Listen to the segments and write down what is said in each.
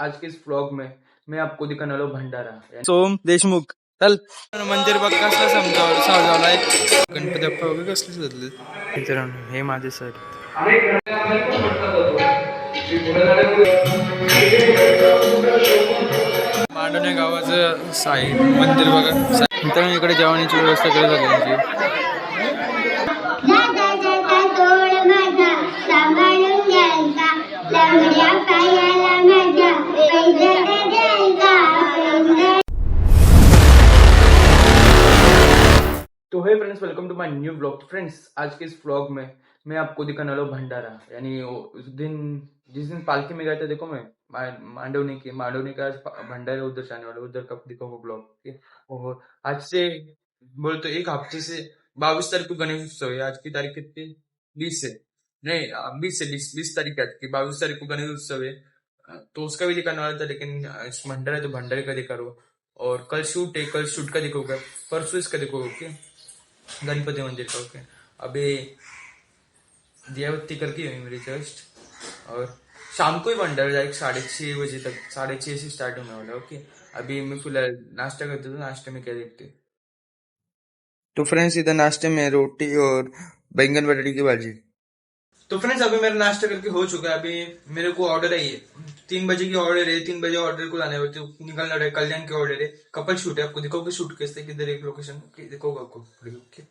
आज के इस व्लॉग में मैं आपको दिखाने वाला हूं भंडारा सोम देशमुख चल मंदिर बघ कसलं सजवलाय गणपती बाप्पा वगैरे कसले सजले मित्रांनो हे माझे सर मांडवणे गावाचं साईड मंदिर बघा मित्रांनो इकडे जेवणाची व्यवस्था केली झाली तो हे friends, welcome to my new blog. Friends, आज के इस व्लॉग में मैं आपको दिखाने वाला हूं भंडारा, यानी उस दिन जिस दिन पालकी में गया था। देखो मैं मांडवनी का आज भंडारा उधर जाने वाला, उधर कब दिखाऊंगा ब्लॉग। और आज से बोल तो एक हफ्ते से 22 तारीख को गणेश उत्सव है। आज की तारीख कितनी? 20 है, नहीं 20 तारीख है आज की। 22 तारीख को गणेश उत्सव है, तो उसका भी दिखाने वाला था, लेकिन इस भंडारा है तो भंडारे का दिखा रहा हूँ। और कल शूट है, कल शूट का दिखाऊंगा, परसों इसका दिखाऊंगा। ओके, गणपति मंदिर का। ओके, अभी दिया बत्ती करके हुई मेरी जस्ट, और शाम को ही भंडारा जाएगा 6:30 बजे तक, 6:30 से स्टार्ट होने वाला है। ओके, अभी मैं फिलहाल नाश्ता करते थे, नाश्ते में क्या देखते। तो फ्रेंड्स इधर नाश्ते में रोटी और बैंगन बटाटे की भाजी। तो फ्रेंड्स, अभी मेरा नाश्ता करके हो चुका है। अभी मेरे को ऑर्डर आई है, 3 बजे की ऑर्डर है। 3 बजे ऑर्डर को लाने वाले निकलना रहा है। कल्याण की ऑर्डर है, कपल शूट है। आपको दिखाओगे शूट कैसे, किधर एक लोकेशन दिखाओगे आपको। ओके,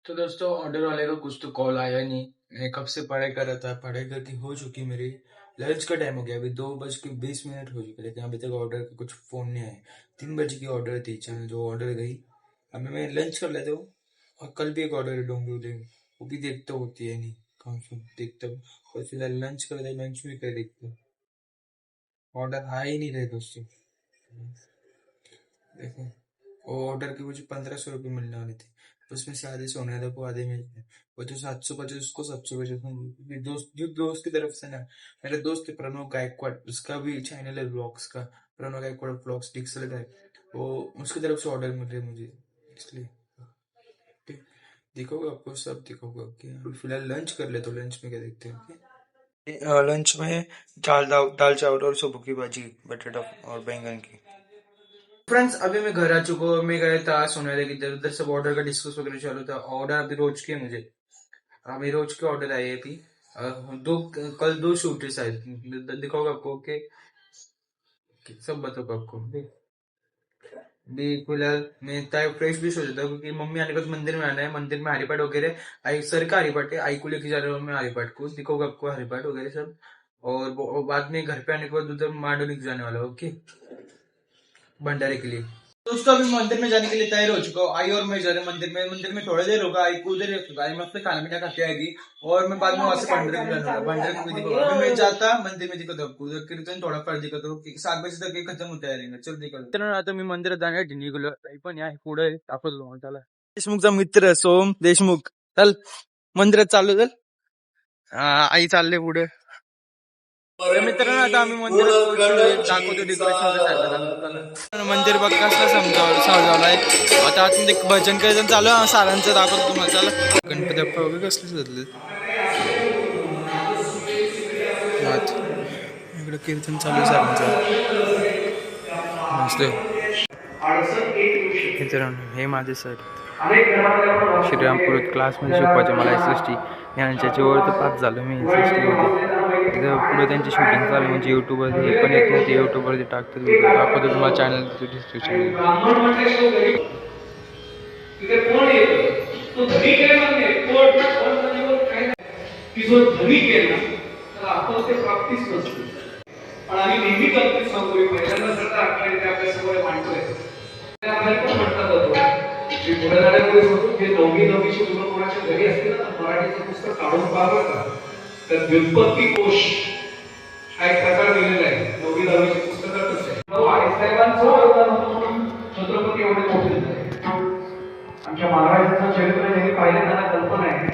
तो दोस्तों ऑर्डर वाले का कुछ तो कॉल आया नहीं। मैं कब से पढ़ाई कर रहा था, पढ़ाई करके हो चुकी मेरी। लंच का टाइम हो गया, अभी 2:20 हो चुके, लेकिन अभी तक ऑर्डर का कुछ फोन नहीं आया। 3 बजे की ऑर्डर थी, चलो जो ऑर्डर गई। अभी मैं लंच कर लेता हूँ, और कल भी एक ऑर्डर डोंबिवली, वो भी देखता होती है नहीं, कौन सा देखता हूँ। और फिलहाल लंच कर रहे, लंच भी कर देखता हूँ। ऑर्डर आ ही नहीं रहे दोस्तों। देखो, वो ऑर्डर के मुझे 1500 रुपये मिलने वाले थे, उसमें से आधे सोने वाले को आधे मिल गए। वो जो 750 उसको 750 दोस्त, जो दोस्त की तरफ से ना, मेरे दोस्त है प्रणव गायकवाड़, उसका भी चैनल है ब्लॉग्स का, प्रणव गायकवाड़ ब्लॉग्स डिक्सल का है, वो उसकी तरफ से ऑर्डर मिल रहे मुझे, इसलिए दिखाओगे आपको, सब दिखाओगे। ओके, फिलहाल लंच कर ले, तो लंच में क्या देखते हैं। ओके, लंच में दाल चावल और सुबह की भाजी बटाटा और बैंगन की। फ्रेंड्स, अभी मैं घर आ चुका हूँ। मैं गया था सोनाली की, इधर उधर सब ऑर्डर का डिस्कस वगैरह चालू था। ऑर्डर अभी रोज के मुझे, अभी रोज के ऑर्डर आए अभी। कल 2 शूट है शायद, दिखाओगे आपको। ओके, सब बताओगे आपको। भी फिलहाल मैं तय फ्रेश भी हो जाता हूँ, क्योंकि मम्मी आने के बाद मंदिर में आना है। मंदिर में हरिपाठ वगैरह, आई सर का हरिपाठ है, आई को लेके जा रहा हूँ मैं हरिपाठ को, दिखाऊंगा आपको हरिपाठ वगैरह सब। और बाद में घर पे आने के बाद उधर मांडो लेके जाने वाला हूँ। ओके, भंडारे के लिए। दोस्तों, अभी मंदिर में जाने के लिए तैयार हो चुका हूँ। आई और मैं जा रहे हैं मंदिर में। मंदिर में थोड़ा देर होगा, आई को उधर रख चुका है, मैं अपने खाना पीना खा के आएगी, और मैं बाद में वहां से भंडारे को जाने वाला। भंडारे को भी दिखाऊंगा। अभी मैं जाता मंदिर में, दिखाता हूँ उधर कीर्तन थोड़ा फार दिखाता हूँ, 7 बजे तक खत्म होता है। चल दिखातो। तर आता मी मंदिरात जाण्यासाठी निघालो, काही पण आहे पुढे दाखवतो त्याला। देशमुखचा मित्र सोम देशमुख चल मंदिरात चालू चल। आई चालले पुढे। मित्रांनो आता आम्ही मंदिरात दाखवतो, डेकोरेशन कसं दाखवतो। मंदिर बघ कसलं सजवलाय। आता आतमध्ये भजन कीर्तन चालू आहे, सारांचं दाखवतो तुम्हाला। चला, गणपती बाप्पा वगैरे कसले सजले, इकडे कीर्तन चालू आहे सारांचं मस्त। मित्रांनो हे माझे सर श्रीरामपूर क्लासमध्ये शिकवायचे मला SST, यांच्यावर तर पास झालो मी SST मध्ये। पुढे त्यांची शूटिंग चालू, म्हणजे यूट्यूबवर हे पण येत नाही, ते यूट्यूबवरती टाकतात व्हिडिओ, दाखवतो तुम्हाला चॅनल डिस्क्रिप्शन। पण आम्ही नेहमी कल्पित सांगतोय, पहिल्यांदा सगळं आपल्या समोर मांडतोय, आपल्याला पण म्हणतात होतो की पुढे जाण्यापूर्वी सोडून जे 9वी-10वीची मुलं कोणाच्या घरी असतील ना, तर मराठीचं पुस्तक काढून पाहावं का, तर व्युत्पत्ती कोश हा एक प्रकार दिलेला आहे 9वी-10वीच्या पुस्तकातच आहे। आईसाहेबांचं योगदान होतं म्हणून छत्रपती एवढे मोठे झाले। आमच्या महाराजांचं चरित्र ज्यांनी पाहिलं त्यांना कल्पना आहे,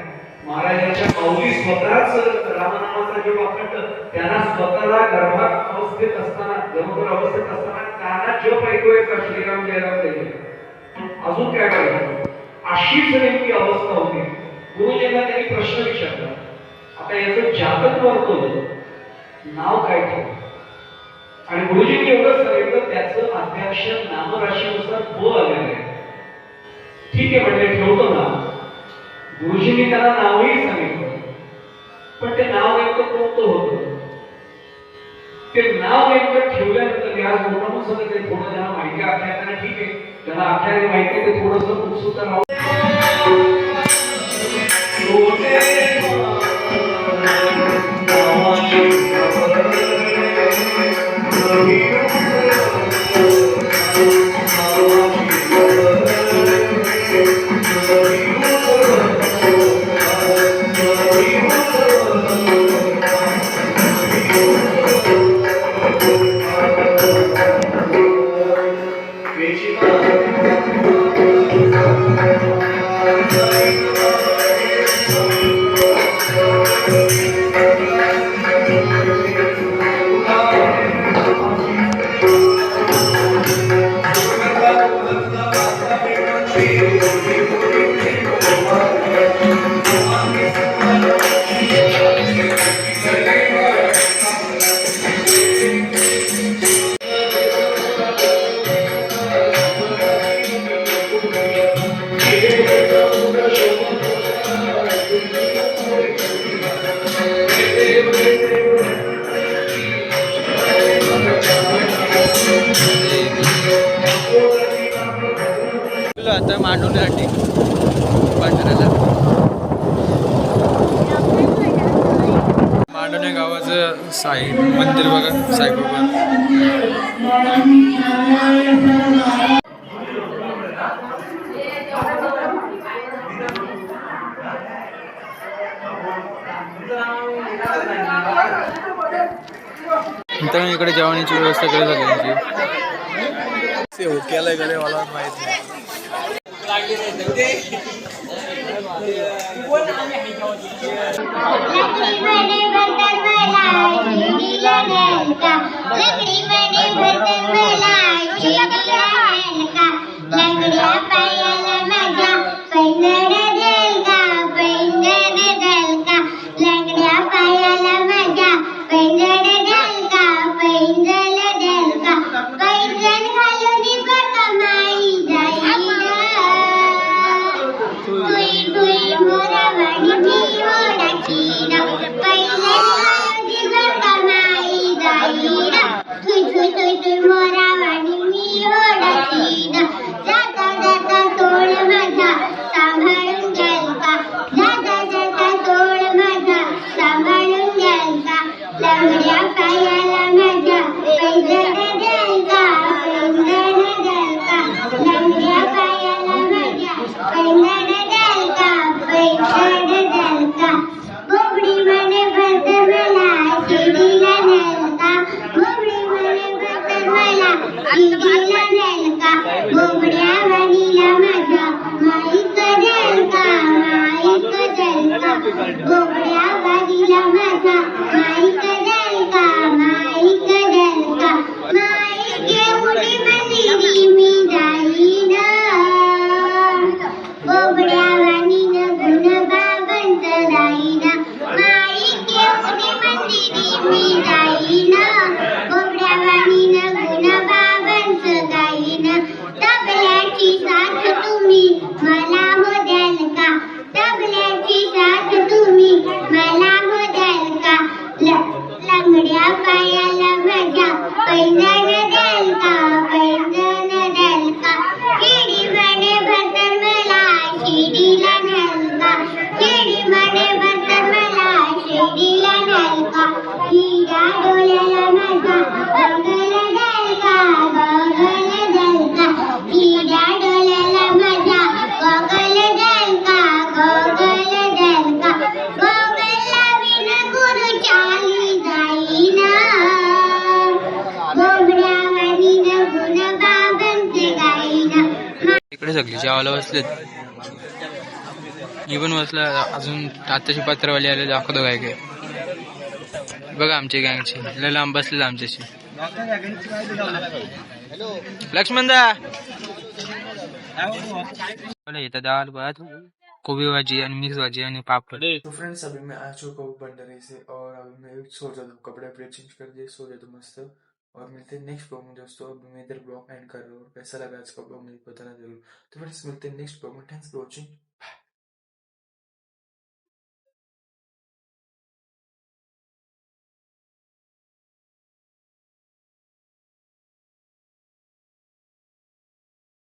महाराजांच्या माऊली स्वतःच रामनामाचा जो वापरत, त्यांना स्वतःला गर्भात अवस्थेत असताना, गर्भोदर अवस्थेत असताना त्यांना जप ऐकूया का श्रीराम जयराम जय, अजून काय पाहिजे, अशीच नेमकी अवस्था होती। गुरुजींना त्यांनी प्रश्न विचारला, आता याचं जातक वर्तवलं, नाव काय ठेवू? आणि गुरुजींनी एवढंच सांगितलं त्याचं अध्याक्षर नामराशीनुसार ब आलेलं आहे. ठीक आहे म्हणजे ठेवतो ना. गुरुजींनी त्याला नावही सांगितलं, पण ते नाव नेमकं कोणतं होतं, ते नाव नेमकं ठेवल्यानंतर मी आज बोलणं सांगितलं थोडं ज्यांना माहिती आख्यायला ठीक आहे, ज्यांना आख्याने माहिती आहे ते थोडंसं उत्सुकता राहू. आता मांडवण्यासाठी पांढऱ्याला मांडवणे गावाचं साई मंदिर बघा साईबाबा. मित्रांनो इकडे जेवणाची व्यवस्था केली सगळ्यांची. केलंय कडे मला माहित नाही. इकडे सगळी जेवायला बसलेत. मी पण बसला. अजून आताची पत्रवाली आले दाखवतो काय काय. बघा आमच्या गँगची लय लांब बसलेत आमच्याशी. लक्ष्मण दा इथं दाल भात गोभी भाजी आणि मिक्स भाजी आणि पापड़. तो फ्रेंड्स अभी मैं आ चुका हूँ भंडारे से और अभी मैं सो जाता हूँ. कपड़े अपने चेंज कर दिए, सो जाता हूँ मस्त. और मिलते हैं नेक्स्ट ब्लॉग में दोस्तों। अब मैं इधर ब्लॉग एंड कर रहा हूँ, और कैसा लगा आज का ब्लॉग मुझे बताना जरूर। तो फ्रेंड्स मिलते हैं नेक्स्ट ब्लॉग में। Thanks for watching.